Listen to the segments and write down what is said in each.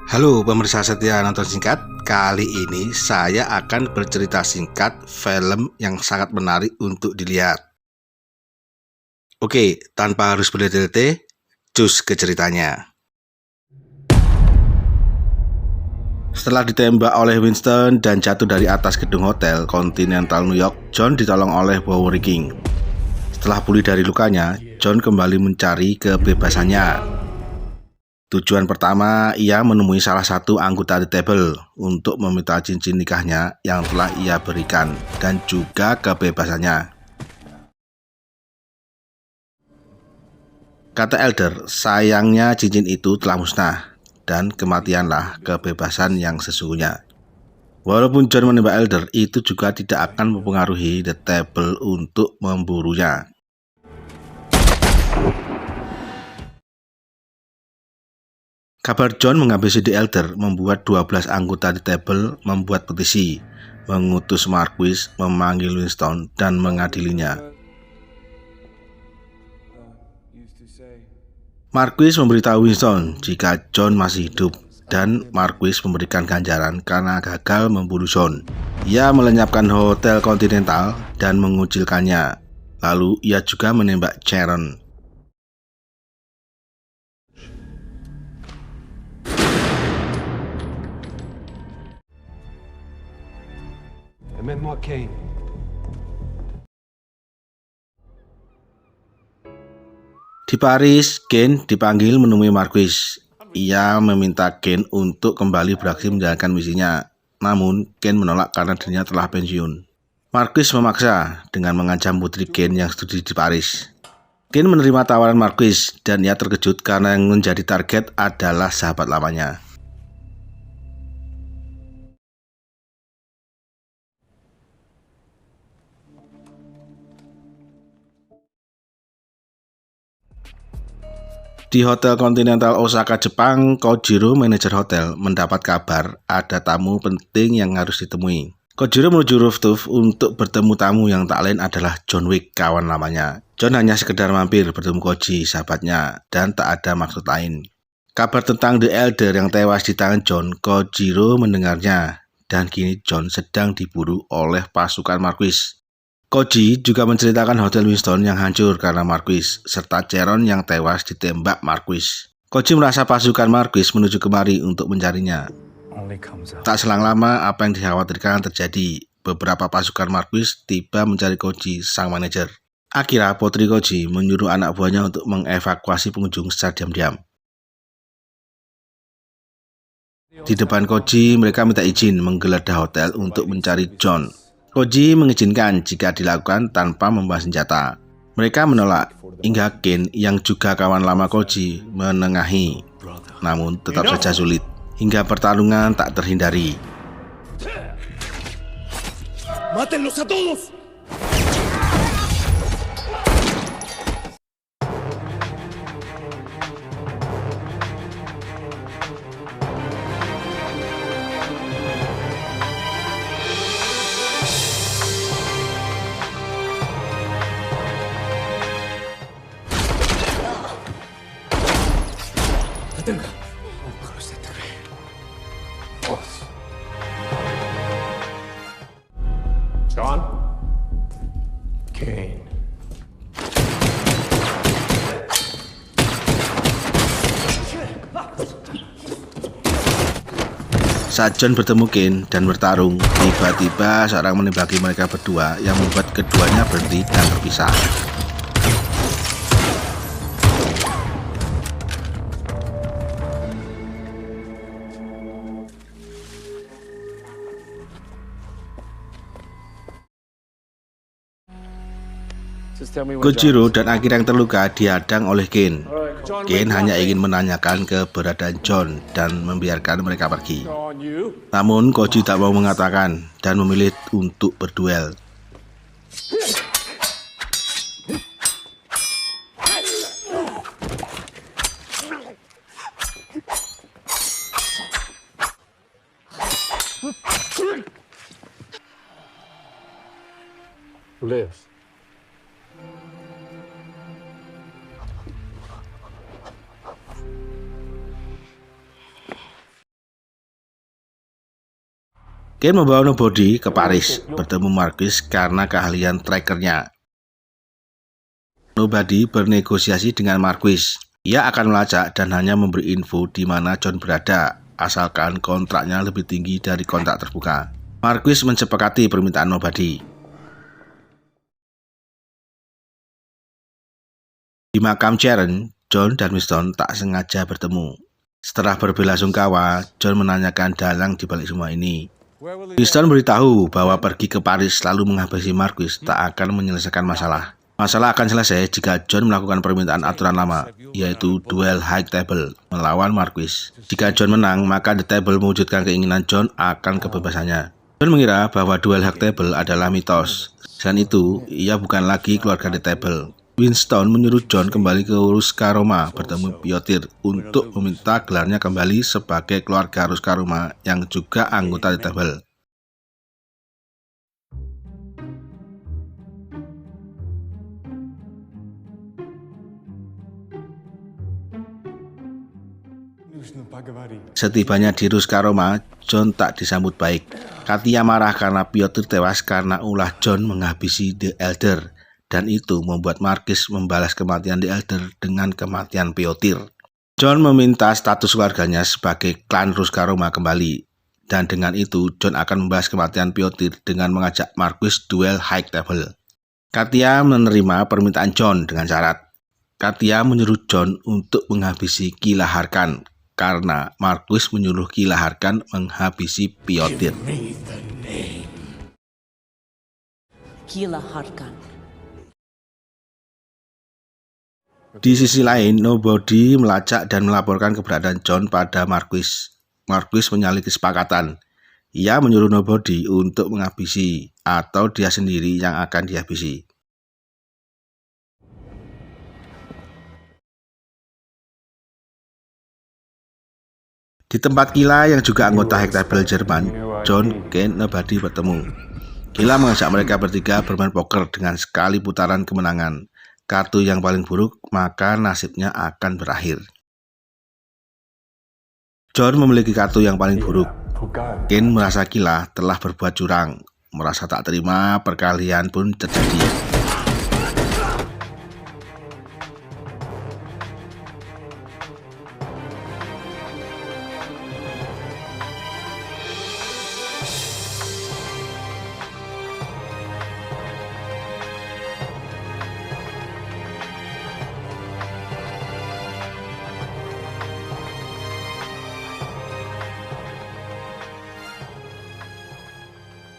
Halo pemirsa setia nonton singkat. Kali ini saya akan bercerita singkat film yang sangat menarik untuk dilihat. Oke, tanpa harus bertele-tele, cus ke ceritanya. Setelah ditembak oleh Winston dan jatuh dari atas gedung hotel Continental New York, John ditolong oleh Bowery King. Setelah pulih dari lukanya, John kembali mencari kebebasannya. Tujuan pertama, ia menemui salah satu anggota The Table untuk meminta cincin nikahnya yang telah ia berikan dan juga kebebasannya. Kata Elder, sayangnya cincin itu telah musnah dan kematianlah kebebasan yang sesungguhnya. Walaupun John menembak Elder, itu juga tidak akan mempengaruhi The Table untuk memburunya. Kabar John menghabisi The Elder membuat 12 anggota The Table membuat petisi, mengutus Marquis memanggil Winston dan mengadilinya. Marquis memberitahu Winston jika John masih hidup dan Marquis memberikan ganjaran karena gagal membunuh John. Ia melenyapkan Hotel Continental dan mengucilkannya. Lalu ia juga menembak Sharon. Di Paris, Kane dipanggil menemui Marquis. Ia meminta Kane untuk kembali beraksi menjalankan misinya. Namun, Kane menolak karena dirinya telah pensiun. Marquis memaksa dengan mengancam putri Kane yang studi di Paris. Kane menerima tawaran Marquis dan ia terkejut karena yang menjadi target adalah sahabat lamanya. Di Hotel Continental Osaka, Jepang, Kojiro, manajer hotel, mendapat kabar ada tamu penting yang harus ditemui. Kojiro menuju rooftop untuk bertemu tamu yang tak lain adalah John Wick, kawan lamanya. John hanya sekedar mampir bertemu Koji, sahabatnya, dan tak ada maksud lain. Kabar tentang The Elder yang tewas di tangan John, Kojiro mendengarnya, dan kini John sedang diburu oleh pasukan Marquis. Koji juga menceritakan Hotel Winston yang hancur karena Marquis, serta Sharon yang tewas ditembak Marquis. Koji merasa pasukan Marquis menuju kemari untuk mencarinya. Tak selang lama, apa yang dikhawatirkan terjadi. Beberapa pasukan Marquis tiba mencari Koji, sang manajer. Akira, putri Koji, menyuruh anak buahnya untuk mengevakuasi pengunjung secara diam-diam. Di depan Koji, mereka minta izin menggeledah hotel untuk mencari John. Koji mengizinkan jika dilakukan tanpa membawa senjata. Mereka menolak, hingga Kane yang juga kawan lama Koji menengahi. Namun tetap saja sulit, hingga pertarungan tak terhindari. Matenlos a todos! John? Kane. Saat John bertemu Kane dan bertarung, tiba-tiba seorang menembaki mereka berdua yang membuat keduanya berhenti dan berpisah. Kojiro dan Akira yang terluka dihadang oleh Kane. Kane hanya ingin menanyakan keberadaan John dan membiarkan mereka pergi. Namun Koji tak mau mengatakan dan memilih untuk berduel. Who lives? Ken membawa Nobody ke Paris bertemu Marquis karena keahlian trackernya. Nobody bernegosiasi dengan Marquis. Ia akan melacak dan hanya memberi info di mana John berada, asalkan kontraknya lebih tinggi dari kontrak terbuka. Marquis mensepakati permintaan Nobody. Di makam Sharon, John dan Winston tak sengaja bertemu. Setelah berbelasungkawa, John menanyakan dalang di balik semua ini. Winston beritahu bahwa pergi ke Paris lalu menghabisi Marquis tak akan menyelesaikan masalah. Masalah akan selesai jika John melakukan permintaan aturan lama, yaitu duel High Table melawan Marquis. Jika John menang, maka The Table mewujudkan keinginan John akan kebebasannya. John mengira bahwa duel High Table adalah mitos. Selain itu, ia bukan lagi keluarga The Table. Winston menyuruh John kembali ke Ruska Roma bertemu Piotr untuk meminta gelarnya kembali sebagai keluarga Ruska Roma yang juga anggota The Table. Setibanya di Ruska Roma, John tak disambut baik. Katia marah karena Piotr tewas karena ulah John menghabisi The Elder. Dan itu membuat Marquis membalas kematian The Elder dengan kematian Piotr. John meminta status keluarganya sebagai klan Ruska Roma kembali. Dan dengan itu, John akan membalas kematian Piotr dengan mengajak Marquis duel High Table. Katia menerima permintaan John dengan syarat. Katia menyuruh John untuk menghabisi Kila Harkan karena Marquis menyuruh Kila Harkan menghabisi Piotr. Kila Harkan. Di sisi lain, Nobody melacak dan melaporkan keberadaan John pada Marquis. Marquis menyalahi kesepakatan. Ia menyuruh Nobody untuk menghabisi, atau dia sendiri yang akan dihabisi. Di tempat Kila yang juga anggota High Table Jerman, John, Ken, Nobody bertemu. Kila mengajak mereka bertiga bermain poker dengan sekali putaran kemenangan. Kartu yang paling buruk, maka nasibnya akan berakhir. John memiliki kartu yang paling buruk. Ken merasa Kila telah berbuat curang. Merasa tak terima, perkelahian pun terjadi.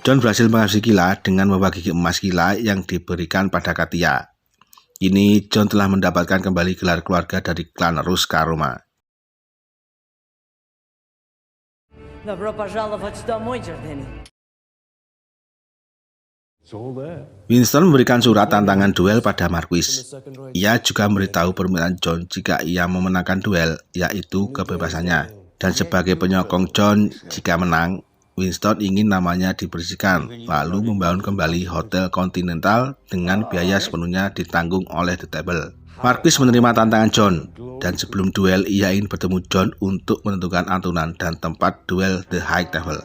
John berhasil menghabisi Kila dengan membagi emas Kila yang diberikan pada Katia. Kini John telah mendapatkan kembali gelar keluarga dari klan Ruska Roma. Winston memberikan surat tantangan duel pada Marquis. Ia juga memberitahu permintaan John jika ia memenangkan duel, yaitu kebebasannya. Dan sebagai penyokong John, jika menang, Winston ingin namanya dibersihkan, lalu membangun kembali Hotel Continental dengan biaya sepenuhnya ditanggung oleh The Table. Marquis menerima tantangan John, dan sebelum duel ia ingin bertemu John untuk menentukan aturan dan tempat duel The High Table.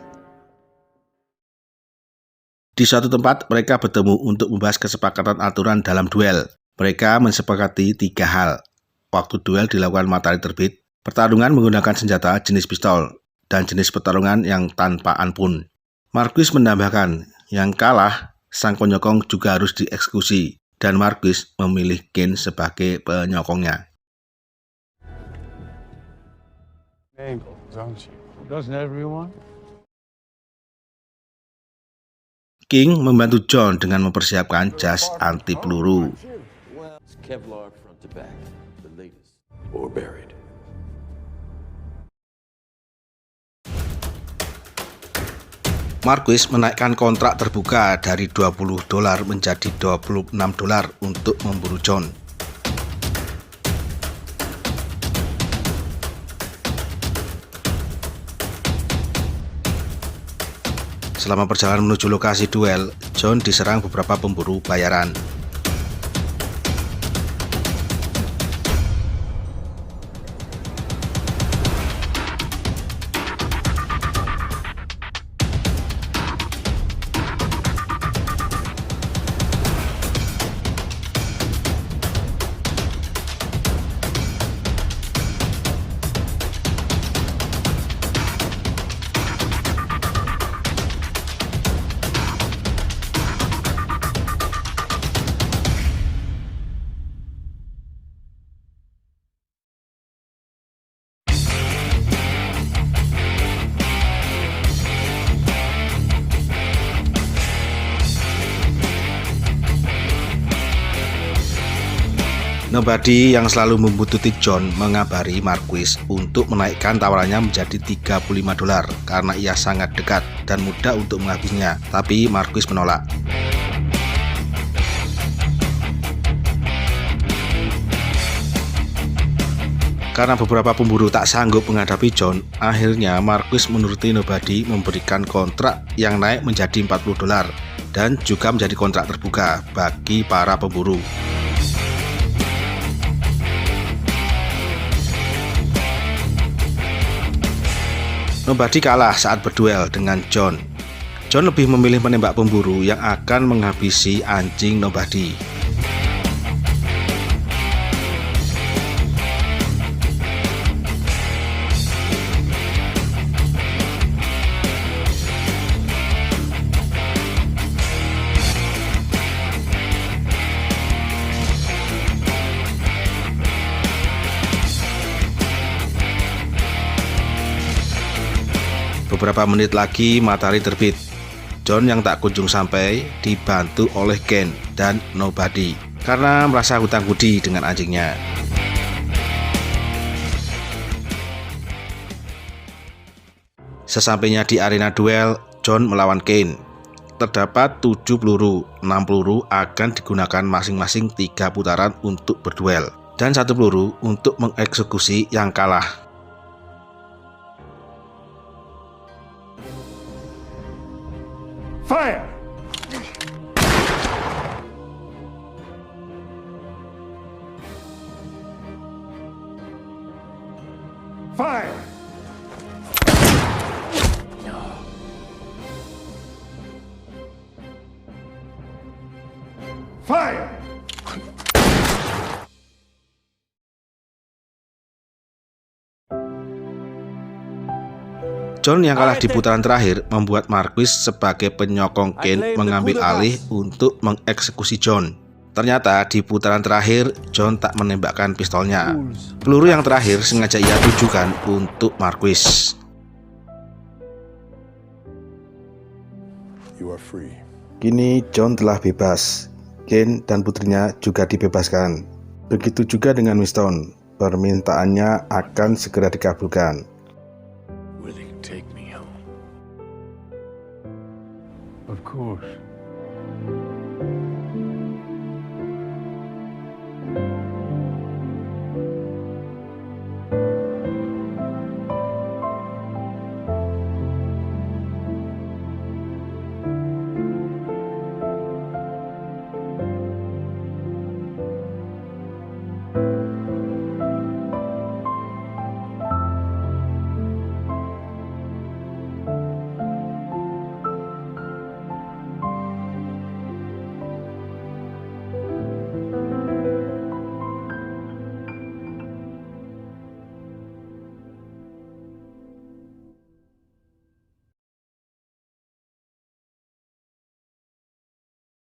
Di suatu tempat, mereka bertemu untuk membahas kesepakatan aturan dalam duel. Mereka mensepakati 3 hal. Waktu duel dilakukan matahari terbit, pertarungan menggunakan senjata jenis pistol, dan jenis pertarungan yang tanpa ampun. Marquis menambahkan, yang kalah, sang penyokong juga harus dieksekusi, dan Marquis memilih Ken sebagai penyokongnya. King membantu John dengan mempersiapkan jas anti peluru. Marquis menaikkan kontrak terbuka dari $20 menjadi $26 untuk memburu John. Selama perjalanan menuju lokasi duel, John diserang beberapa pemburu bayaran. Nobody yang selalu membuntuti John mengabari Marquis untuk menaikkan tawarannya menjadi $35 karena ia sangat dekat dan mudah untuk menghabisnya, tapi Marquis menolak. Karena beberapa pemburu tak sanggup menghadapi John, akhirnya Marquis menuruti Nobody memberikan kontrak yang naik menjadi $40 dan juga menjadi kontrak terbuka bagi para pemburu. Nobody kalah saat berduel dengan John. John lebih memilih menembak pemburu yang akan menghabisi anjing Nobody. Beberapa menit lagi matahari terbit. John yang tak kunjung sampai dibantu oleh Ken dan Nobody karena merasa hutang budi dengan anjingnya. Sesampainya di arena duel, John melawan Ken. Terdapat 7 peluru, 6 peluru akan digunakan masing-masing 3 putaran untuk berduel dan 1 peluru untuk mengeksekusi yang kalah. Fire! Fire! Fire! John yang kalah di putaran terakhir membuat Marquis sebagai penyokong Ken mengambil alih untuk mengeksekusi John. Ternyata di putaran terakhir John tak menembakkan pistolnya. Peluru yang terakhir sengaja ia tujukan untuk Marquis. Kini John telah bebas. Ken dan putrinya juga dibebaskan. Begitu juga dengan Winston. Permintaannya akan segera dikabulkan. Of course.